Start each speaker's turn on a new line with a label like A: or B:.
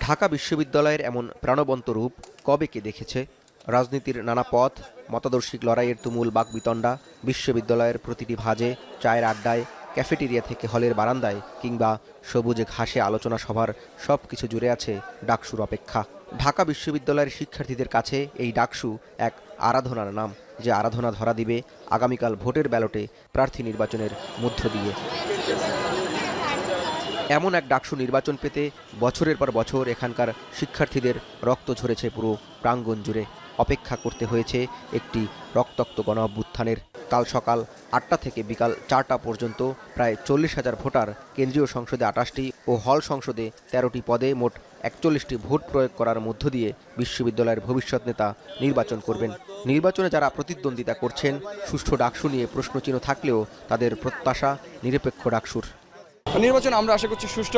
A: ঢাকা বিশ্ববিদ্যালয়ের এমন প্রাণবন্ত রূপ কবে কে দেখেছে? রাজনীতির নানা পথ, মতাদর্শিক লড়াইয়ের তুমুল বাকবিতণ্ডা, বিশ্ববিদ্যালয়ের প্রতিটি ভাঁজে, চায়ের আড্ডায়, ক্যাফেটেরিয়া থেকে হলের বারান্দায় কিংবা সবুজে ঘাসে আলোচনা সভার সবকিছু জুড়ে আছে ডাকসুর অপেক্ষা। ঢাকা বিশ্ববিদ্যালয়ের শিক্ষার্থীদের কাছে এই ডাকসু এক আরাধনার নাম, যে আরাধনা ধরা দিবে আগামীকাল ভোটের ব্যালটে প্রার্থী নির্বাচনের মধ্য দিয়ে। এমন এক ডাকসু নির্বাচন পেতে বছরের পর বছর এখানকার শিক্ষার্থীদের রক্ত ঝরেছে পুরো প্রাঙ্গণ জুড়ে। অপেক্ষা করতে হয়েছে একটি রক্তাক্ত গণ অভ্যুত্থানের। কাল সকাল ৮টা থেকে বিকাল ৪টা পর্যন্ত প্রায় ৪০,০০০ ভোটার কেন্দ্রীয় সংসদে ২৮টি ও হল সংসদে ১৩টি পদে মোট ৪১টি ভোট প্রয়োগ করার মধ্য দিয়ে বিশ্ববিদ্যালয়ের ভবিষ্যৎ নেতা নির্বাচন করবেন। নির্বাচনে যারা প্রতিদ্বন্দ্বিতা করছেন, সুষ্ঠু ডাকসু নিয়ে প্রশ্নচিহ্ন থাকলেও তাদের প্রত্যাশা নিরপেক্ষ ডাকসুর।
B: নির্বাচন আমরা আশা করছি সুষ্ঠু